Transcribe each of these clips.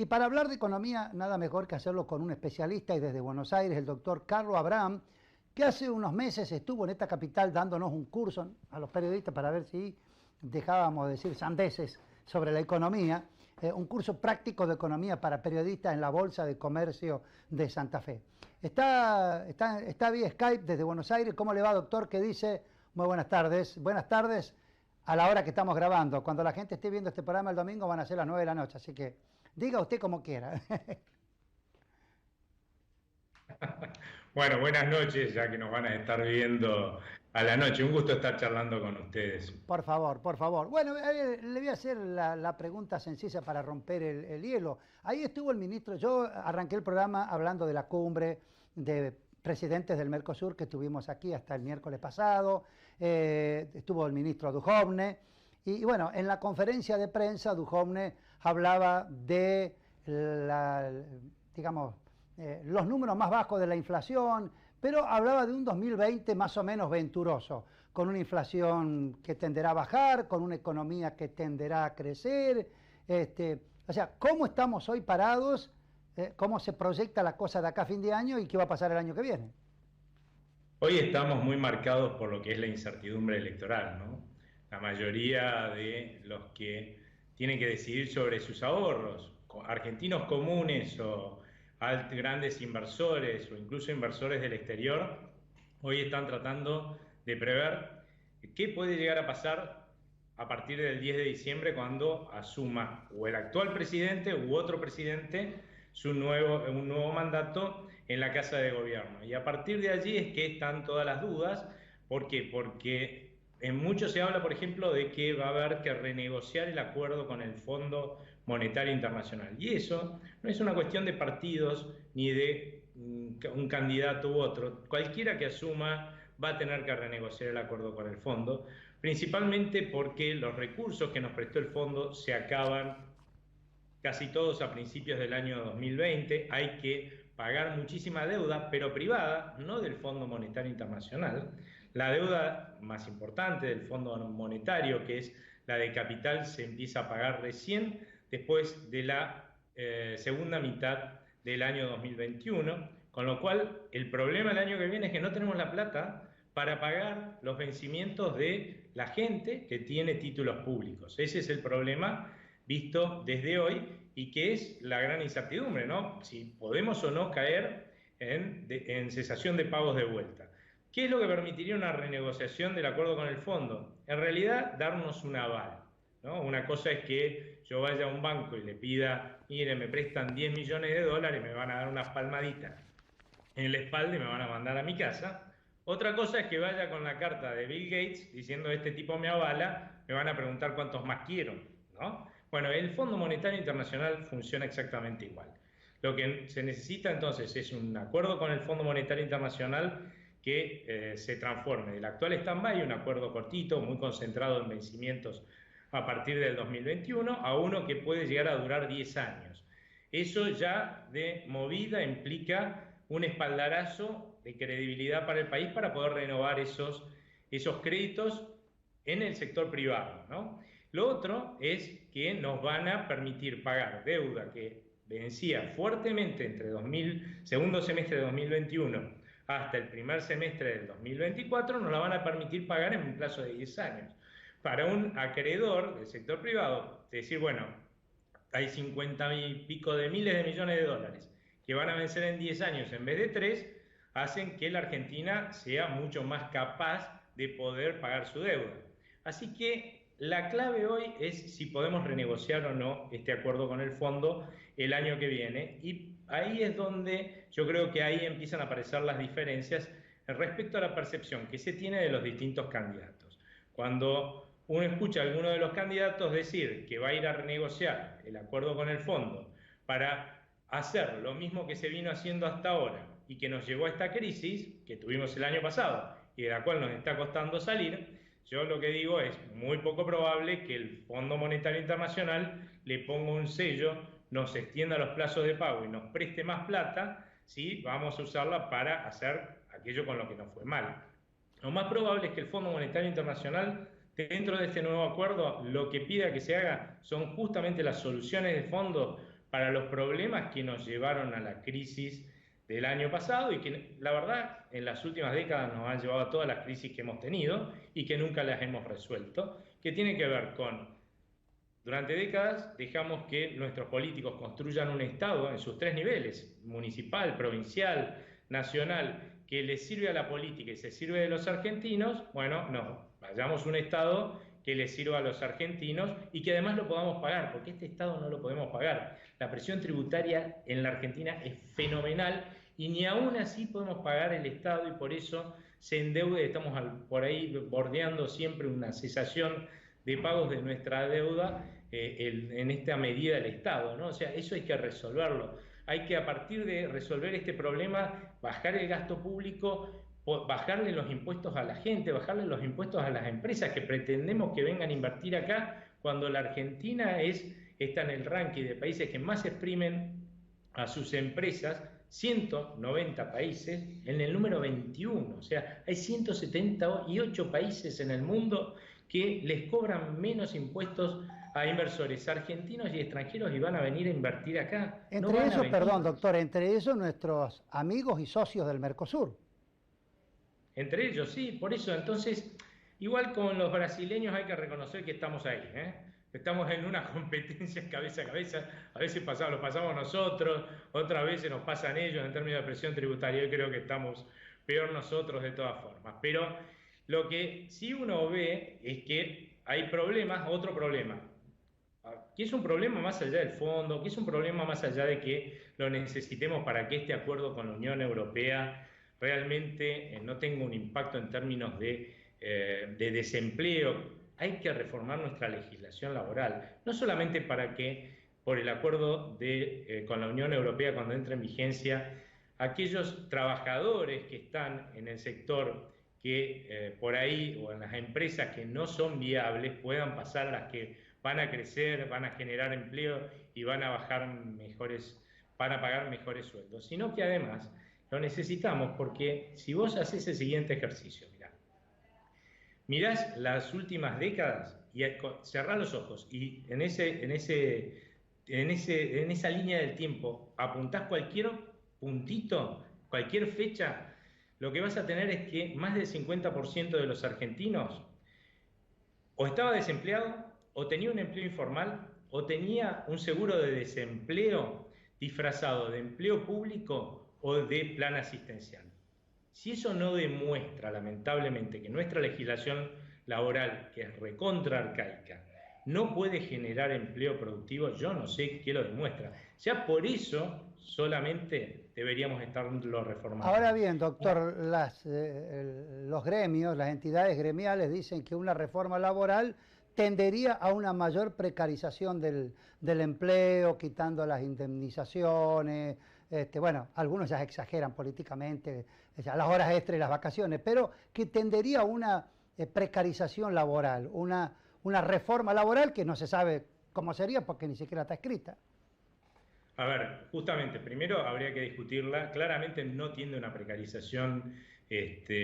Y para hablar de economía, nada mejor que hacerlo con un especialista y desde Buenos Aires, el doctor Carlos Abraham, que hace unos meses estuvo en esta capital dándonos un curso a los periodistas para ver si dejábamos de decir sandeces sobre la economía, un curso práctico de economía para periodistas en la Bolsa de Comercio de Santa Fe. Está vía Skype desde Buenos Aires. ¿Cómo le va, doctor? ¿Qué dice? Muy buenas tardes. Buenas tardes a la hora que estamos grabando. Cuando la gente esté viendo este programa el domingo van a ser las 9 de la noche, así que diga usted como quiera. Bueno, buenas noches, ya que nos van a estar viendo a la noche. Un gusto estar charlando con ustedes. Por favor, por favor. Bueno, le voy a hacer la pregunta sencilla para romper el hielo. Ahí estuvo el ministro. Yo arranqué el programa hablando de la cumbre de presidentes del Mercosur que tuvimos aquí hasta el miércoles pasado. Estuvo el ministro Duhovne. Y bueno, en la conferencia de prensa, Duhovne hablaba de digamos, los números más bajos de la inflación, pero hablaba de un 2020 más o menos venturoso, con una inflación que tenderá a bajar, con una economía que tenderá a crecer. O sea, ¿cómo estamos hoy parados? ¿Cómo se proyecta la cosa de acá a fin de año y qué va a pasar el año que viene? Hoy estamos muy marcados por lo que es la incertidumbre electoral, ¿no? La mayoría de los que tienen que decidir sobre sus ahorros, argentinos comunes o grandes inversores o incluso inversores del exterior, hoy están tratando de prever qué puede llegar a pasar a partir del 10 de diciembre cuando asuma o el actual presidente u otro presidente un nuevo mandato en la Casa de Gobierno. Y a partir de allí es que están todas las dudas. ¿Por qué? Porque en mucho se habla, por ejemplo, de que va a haber que renegociar el acuerdo con el Fondo Monetario Internacional. Y eso no es una cuestión de partidos ni de un candidato u otro. Cualquiera que asuma va a tener que renegociar el acuerdo con el fondo, principalmente porque los recursos que nos prestó el fondo se acaban casi todos a principios del año 2020, hay que pagar muchísima deuda, pero privada, no del Fondo Monetario Internacional. La deuda más importante del Fondo Monetario, que es la de capital, se empieza a pagar recién después de la segunda mitad del año 2021, con lo cual el problema el año que viene es que no tenemos la plata para pagar los vencimientos de la gente que tiene títulos públicos. Ese es el problema visto desde hoy y que es la gran incertidumbre, ¿no? Si podemos o no caer en cesación de pagos de vuelta. ¿Qué es lo que permitiría una renegociación del acuerdo con el fondo? En realidad, darnos un aval, ¿no? Una cosa es que yo vaya a un banco y le pida, mire, me prestan 10 millones de dólares, me van a dar unas palmaditas en la espalda y me van a mandar a mi casa. Otra cosa es que vaya con la carta de Bill Gates diciendo este tipo me avala, me van a preguntar cuántos más quiero, ¿no? Bueno, el Fondo Monetario Internacional funciona exactamente igual. Lo que se necesita entonces es un acuerdo con el Fondo Monetario Internacional que se transforme del actual stand-by, un acuerdo cortito, muy concentrado en vencimientos a partir del 2021, a uno que puede llegar a durar 10 años. Eso ya de movida implica un espaldarazo de credibilidad para el país para poder renovar esos créditos en el sector privado, ¿no? Lo otro es que nos van a permitir pagar deuda que vencía fuertemente entre segundo semestre de 2021 hasta el primer semestre del 2024, nos la van a permitir pagar en un plazo de 10 años. Para un acreedor del sector privado, es decir, bueno, hay 50 y pico de miles de millones de dólares que van a vencer en 10 años en vez de 3, hacen que la Argentina sea mucho más capaz de poder pagar su deuda. Así que la clave hoy es si podemos renegociar o no este acuerdo con el fondo el año que viene, y ahí es donde yo creo que ahí empiezan a aparecer las diferencias respecto a la percepción que se tiene de los distintos candidatos. Cuando uno escucha a alguno de los candidatos decir que va a ir a renegociar el acuerdo con el fondo para hacer lo mismo que se vino haciendo hasta ahora y que nos llevó a esta crisis que tuvimos el año pasado y de la cual nos está costando salir, yo lo que digo es muy poco probable que el Fondo Monetario Internacional le ponga un sello, nos extienda los plazos de pago y nos preste más plata si vamos a usarla para hacer aquello con lo que nos fue mal. Lo más probable es que el Fondo Monetario Internacional, dentro de este nuevo acuerdo, lo que pida que se haga son justamente las soluciones de fondo para los problemas que nos llevaron a la crisis del año pasado y que la verdad en las últimas décadas nos han llevado a todas las crisis que hemos tenido y que nunca las hemos resuelto, que tiene que ver con, durante décadas dejamos que nuestros políticos construyan un Estado en sus tres niveles, municipal, provincial, nacional, que les sirve a la política y se sirve de los argentinos. Bueno, no, vayamos a un Estado que les sirva a los argentinos y que además lo podamos pagar, porque este Estado no lo podemos pagar. La presión tributaria en la Argentina es fenomenal y ni aún así podemos pagar el Estado y por eso se endeuda y estamos por ahí bordeando siempre una cesación de pagos de nuestra deuda en esta medida del Estado, ¿no? O sea, eso hay que resolverlo. Hay que, a partir de resolver este problema, bajar el gasto público, bajarle los impuestos a la gente, bajarle los impuestos a las empresas que pretendemos que vengan a invertir acá, cuando la Argentina está en el ranking de países que más exprimen a sus empresas, 190 países, en el número 21. O sea, hay 178 países en el mundo que les cobran menos impuestos a inversores argentinos y extranjeros y van a venir a invertir acá. Entre esos, perdón, doctor, entre esos nuestros amigos y socios del Mercosur. Entre ellos, sí, por eso, entonces, igual con los brasileños hay que reconocer que estamos ahí, ¿eh? Estamos en una competencia cabeza a cabeza, a veces lo pasamos nosotros, otras veces nos pasan ellos en términos de presión tributaria. Yo creo que estamos peor nosotros de todas formas, pero lo que sí uno ve es que hay problemas, otro problema, que es un problema más allá del fondo, que es un problema más allá de que lo necesitemos para que este acuerdo con la Unión Europea realmente no tenga un impacto en términos de desempleo. Hay que reformar nuestra legislación laboral, no solamente para que, por el acuerdo con la Unión Europea, cuando entre en vigencia, aquellos trabajadores que están en el sector que por ahí, o en las empresas que no son viables, puedan pasar a las que van a crecer, van a generar empleo y van a pagar mejores sueldos, sino que además lo necesitamos porque si vos haces el siguiente ejercicio, mirás las últimas décadas y cerrás los ojos y en esa línea del tiempo apuntás cualquier puntito, cualquier fecha, lo que vas a tener es que más del 50% de los argentinos o estaba desempleado, o tenía un empleo informal, o tenía un seguro de desempleo disfrazado de empleo público o de plan asistencial. Si eso no demuestra, lamentablemente, que nuestra legislación laboral, que es recontra arcaica, no puede generar empleo productivo, yo no sé qué lo demuestra. Ya por eso solamente deberíamos estarlo reformando. Ahora bien, doctor, los gremios, las entidades gremiales dicen que una reforma laboral tendería a una mayor precarización del empleo, quitando las indemnizaciones. Bueno, algunos ya exageran políticamente, las horas extras y las vacaciones, pero que tendería a una precarización laboral, una reforma laboral que no se sabe cómo sería porque ni siquiera está escrita. A ver, justamente, primero habría que discutirla. Claramente no tiende a una precarización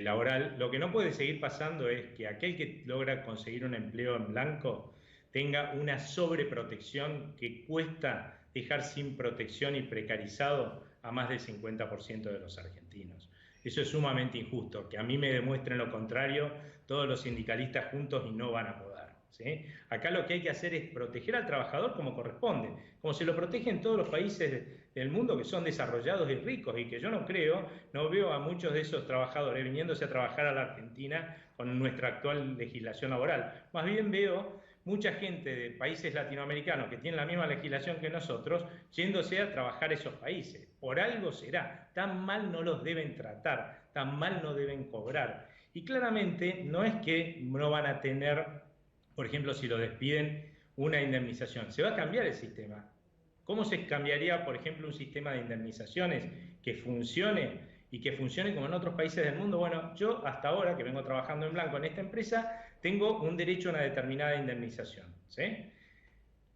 laboral. Lo que no puede seguir pasando es que aquel que logra conseguir un empleo en blanco tenga una sobreprotección que cuesta dejar sin protección y precarizado a más del 50% de los argentinos. Eso es sumamente injusto. Que a mí me demuestren lo contrario todos los sindicalistas juntos y no van a poder, ¿sí? Acá lo que hay que hacer es proteger al trabajador como corresponde, como se lo protegen todos los países del mundo que son desarrollados y ricos, y que yo no veo a muchos de esos trabajadores viniéndose a trabajar a la Argentina con nuestra actual legislación laboral. Más bien veo mucha gente de países latinoamericanos que tienen la misma legislación que nosotros yéndose a trabajar a esos países. Por algo será, tan mal no los deben tratar, tan mal no deben cobrar. Y claramente no es que no van a tener, por ejemplo, si lo despiden, una indemnización. Se va a cambiar el sistema. ¿Cómo se cambiaría, por ejemplo, un sistema de indemnizaciones que funcione y que funcione como en otros países del mundo? Bueno, yo hasta ahora, que vengo trabajando en blanco en esta empresa, tengo un derecho a una determinada indemnización, ¿sí?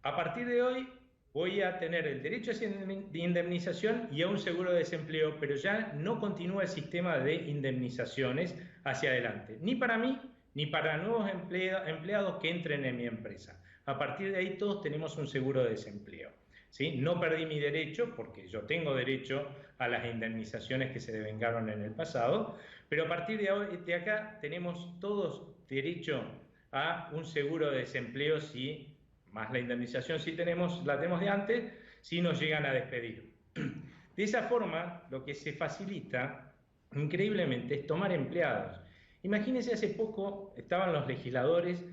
A partir de hoy voy a tener el derecho de indemnización y a un seguro de desempleo, pero ya no continúa el sistema de indemnizaciones hacia adelante, ni para mí, ni para nuevos empleados que entren en mi empresa. A partir de ahí todos tenemos un seguro de desempleo. ¿sí? No perdí mi derecho, porque yo tengo derecho a las indemnizaciones que se devengaron en el pasado, pero a partir de acá tenemos todos derecho a un seguro de desempleo, si más la indemnización si la tenemos de antes, si nos llegan a despedir. De esa forma, lo que se facilita increíblemente es tomar empleados. Imagínense, hace poco estaban los legisladores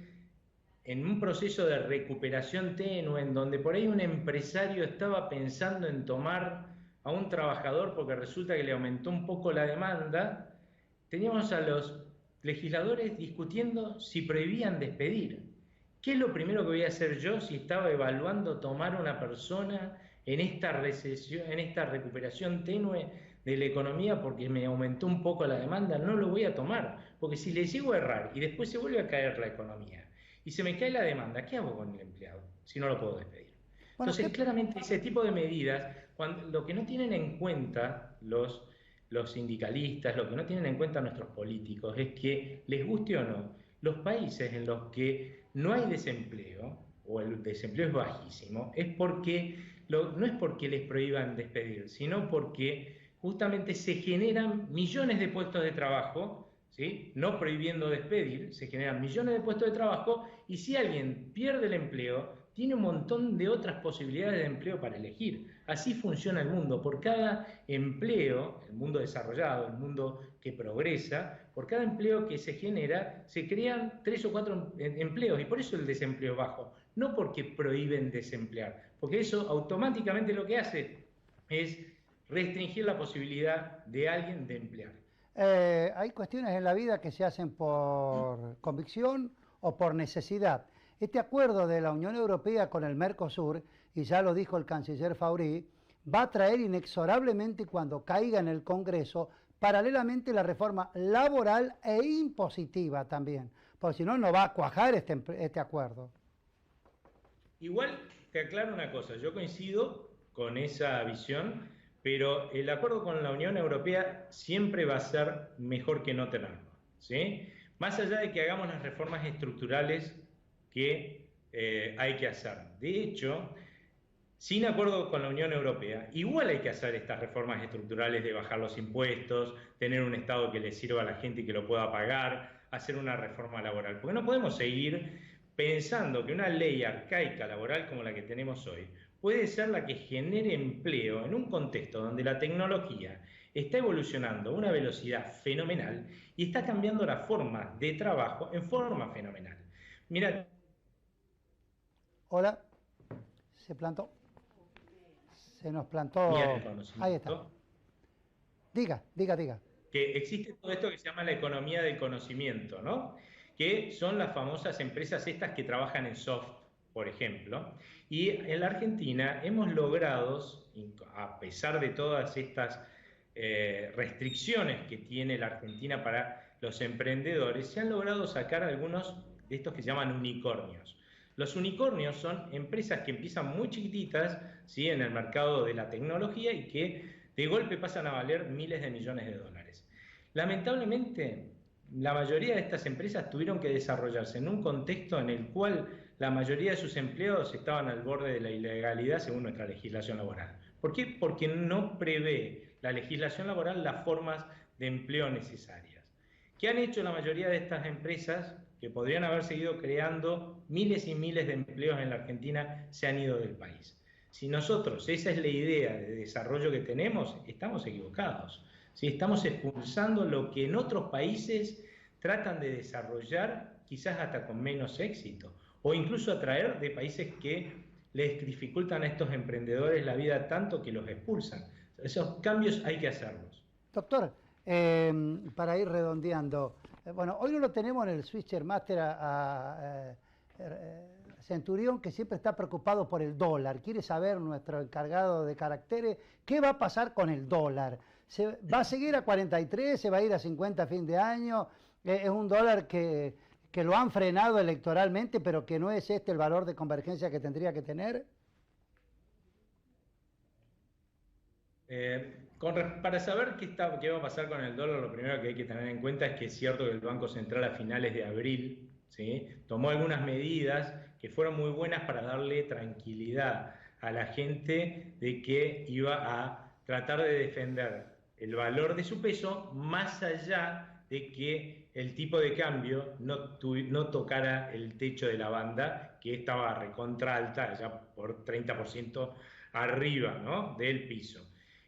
en un proceso de recuperación tenue, en donde por ahí un empresario estaba pensando en tomar a un trabajador porque resulta que le aumentó un poco la demanda. Teníamos a los legisladores discutiendo si prohibían despedir. ¿Qué es lo primero que voy a hacer yo si estaba evaluando tomar a una persona en esta recesión, en esta recuperación tenue de la economía porque me aumentó un poco la demanda? No lo voy a tomar, porque si le llego a errar y después se vuelve a caer la economía y se me cae la demanda, ¿qué hago con el empleado si no lo puedo despedir? Bueno, Entonces, claramente ese tipo de medidas, lo que no tienen en cuenta los sindicalistas, lo que no tienen en cuenta nuestros políticos, es que, les guste o no, los países en los que no hay desempleo, o el desempleo es bajísimo, no es porque les prohíban despedir, sino porque justamente se generan millones de puestos de trabajo, ¿sí? No prohibiendo despedir, se generan millones de puestos de trabajo, y si alguien pierde el empleo, tiene un montón de otras posibilidades de empleo para elegir. Así funciona el mundo. Por cada empleo, el mundo desarrollado, el mundo que progresa, por cada empleo que se genera, se crean 3 o 4 empleos, y por eso el desempleo es bajo. No porque prohíben desemplear, porque eso automáticamente lo que hace es restringir la posibilidad de alguien de emplear. Hay cuestiones en la vida que se hacen por convicción o por necesidad. Este acuerdo de la Unión Europea con el Mercosur, y ya lo dijo el canciller Faurí, va a traer inexorablemente, cuando caiga en el Congreso, paralelamente la reforma laboral e impositiva también, porque si no, no va a cuajar este acuerdo. Igual te aclaro una cosa, yo coincido con esa visión, pero el acuerdo con la Unión Europea siempre va a ser mejor que no tenerlo, ¿sí? Más allá de que hagamos las reformas estructurales que hay que hacer. De hecho, sin acuerdo con la Unión Europea, igual hay que hacer estas reformas estructurales de bajar los impuestos, tener un Estado que le sirva a la gente y que lo pueda pagar, hacer una reforma laboral. Porque no podemos seguir pensando que una ley arcaica laboral como la que tenemos hoy puede ser la que genere empleo en un contexto donde la tecnología está evolucionando a una velocidad fenomenal y está cambiando la forma de trabajo en forma fenomenal. Mira. Hola, se plantó. Se nos plantó. Ahí está. Diga. Que existe todo esto que se llama la economía del conocimiento, ¿no? Que son las famosas empresas estas que trabajan en soft, por ejemplo. Y en la Argentina hemos logrado, a pesar de todas estas restricciones que tiene la Argentina para los emprendedores, se han logrado sacar algunos de estos que se llaman unicornios. Los unicornios son empresas que empiezan muy chiquititas, ¿sí?, en el mercado de la tecnología, y que de golpe pasan a valer miles de millones de dólares. Lamentablemente, la mayoría de estas empresas tuvieron que desarrollarse en un contexto en el cual la mayoría de sus empleados estaban al borde de la ilegalidad según nuestra legislación laboral. ¿Por qué? Porque no prevé la legislación laboral las formas de empleo necesarias. ¿Qué han hecho la mayoría de estas empresas que podrían haber seguido creando miles y miles de empleos en la Argentina? Se han ido del país. Si nosotros, esa es la idea de desarrollo que tenemos, estamos equivocados. ¿Sí? Estamos expulsando lo que en otros países tratan de desarrollar, quizás hasta con menos éxito, o incluso atraer de países que les dificultan a estos emprendedores la vida tanto que los expulsan. Esos cambios hay que hacerlos. Doctor, para ir redondeando, bueno, hoy no lo tenemos en el Switcher Master a Centurión, que siempre está preocupado por el dólar. Quiere saber, nuestro encargado de caracteres, qué va a pasar con el dólar. ¿Se va a seguir a 43? ¿Se va a ir a 50 a fin de año? Es un dólar que lo han frenado electoralmente, pero que no es este el valor de convergencia que tendría que tener. Para saber qué va a pasar con el dólar, lo primero que hay que tener en cuenta es que es cierto que el Banco Central a finales de abril, ¿sí?, tomó algunas medidas que fueron muy buenas para darle tranquilidad a la gente de que iba a tratar de defender el valor de su peso más allá de que el tipo de cambio no tocara el techo de la banda, que estaba recontra alta, ya por 30% arriba, ¿no?, del piso.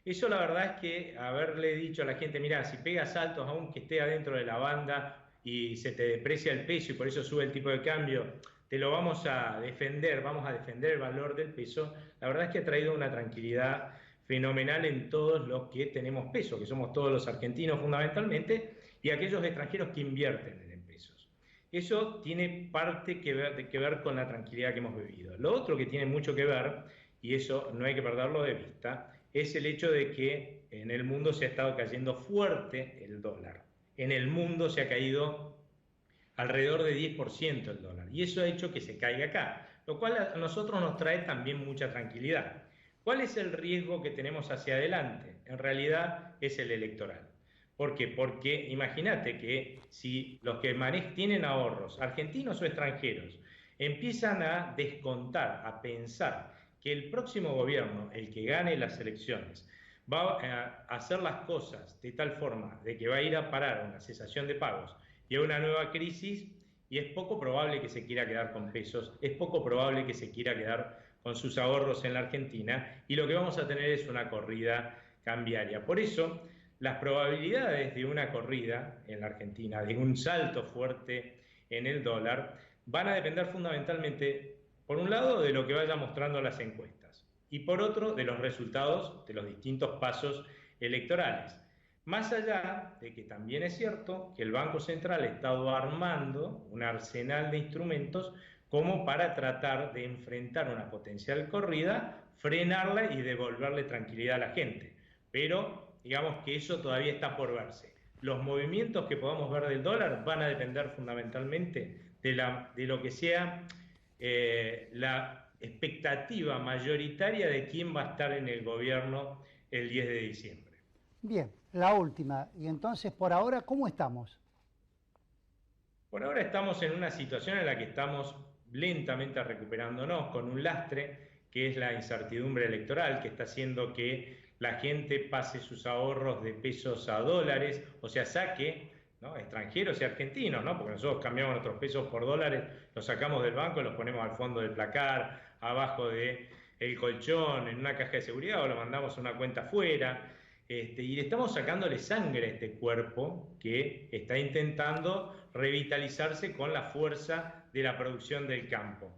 Eso la verdad es que haberle dicho a la gente, mira, si pegas saltos aunque esté adentro de la banda y se te deprecia el peso y por eso sube el tipo de cambio, te lo vamos a defender el valor del peso, la verdad es que ha traído una tranquilidad fenomenal en todos los que tenemos peso, que somos todos los argentinos fundamentalmente, y aquellos extranjeros que invierten en pesos. Eso tiene parte que ver con la tranquilidad que hemos vivido. Lo otro que tiene mucho que ver, y eso no hay que perderlo de vista, es el hecho de que en el mundo se ha estado cayendo fuerte el dólar. En el mundo se ha caído alrededor de 10% el dólar, y eso ha hecho que se caiga acá, lo cual a nosotros nos trae también mucha tranquilidad. ¿Cuál es el riesgo que tenemos hacia adelante? En realidad es el electoral. ¿Por qué? Porque imagínate que si los que tienen ahorros, argentinos o extranjeros, empiezan a descontar, a pensar que el próximo gobierno, el que gane las elecciones, va a hacer las cosas de tal forma de que va a ir a parar a una cesación de pagos y a una nueva crisis, y es poco probable que se quiera quedar con pesos, es poco probable que se quiera quedar con sus ahorros en la Argentina, y lo que vamos a tener es una corrida cambiaria. Por eso, las probabilidades de una corrida en la Argentina, de un salto fuerte en el dólar, van a depender fundamentalmente, por un lado, de lo que vayan mostrando las encuestas, y por otro, de los resultados de los distintos pasos electorales. Más allá de que también es cierto que el Banco Central ha estado armando un arsenal de instrumentos como para tratar de enfrentar una potencial corrida, frenarla y devolverle tranquilidad a la gente. Pero digamos que eso todavía está por verse. Los movimientos que podamos ver del dólar van a depender fundamentalmente de lo que sea la expectativa mayoritaria de quién va a estar en el gobierno el 10 de diciembre. Bien, la última. Y entonces, por ahora, ¿cómo estamos? Por ahora estamos en una situación en la que estamos lentamente recuperándonos con un lastre que es la incertidumbre electoral, que está haciendo que la gente pase sus ahorros de pesos a dólares, o sea, saque, ¿no?, extranjeros y argentinos, ¿no?, porque nosotros cambiamos nuestros pesos por dólares, los sacamos del banco, los ponemos al fondo del placar, abajo del colchón, en una caja de seguridad, o lo mandamos a una cuenta afuera. Y le estamos sacándole sangre a este cuerpo que está intentando revitalizarse con la fuerza de la producción del campo.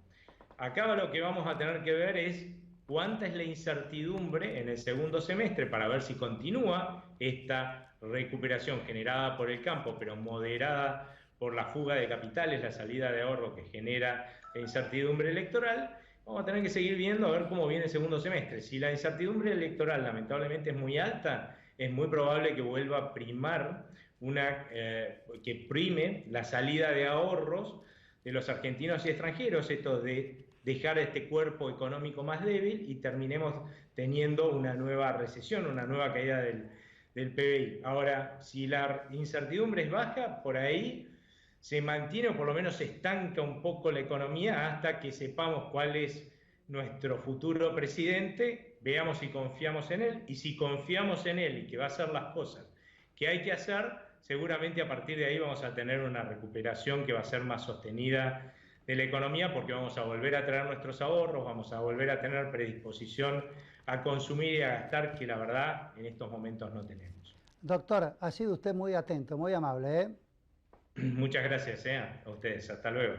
Acá lo que vamos a tener que ver es cuánta es la incertidumbre en el segundo semestre para ver si continúa esta recuperación generada por el campo, pero moderada por la fuga de capitales, la salida de ahorro que genera la incertidumbre electoral. Vamos a tener que seguir viendo a ver cómo viene el segundo semestre. Si la incertidumbre electoral lamentablemente es muy alta, es muy probable que vuelva a primar que prime la salida de ahorros de los argentinos y extranjeros, esto de dejar este cuerpo económico más débil y terminemos teniendo una nueva recesión, una nueva caída del PBI. Ahora, si la incertidumbre es baja, por ahí se mantiene o por lo menos se estanca un poco la economía hasta que sepamos cuál es nuestro futuro presidente, veamos si confiamos en él, y si confiamos en él y que va a hacer las cosas que hay que hacer, seguramente a partir de ahí vamos a tener una recuperación que va a ser más sostenida de la economía, porque vamos a volver a traer nuestros ahorros, vamos a volver a tener predisposición a consumir y a gastar, que la verdad en estos momentos no tenemos. Doctor, ha sido usted muy atento, muy amable, ¿eh? Muchas gracias a ustedes. Hasta luego.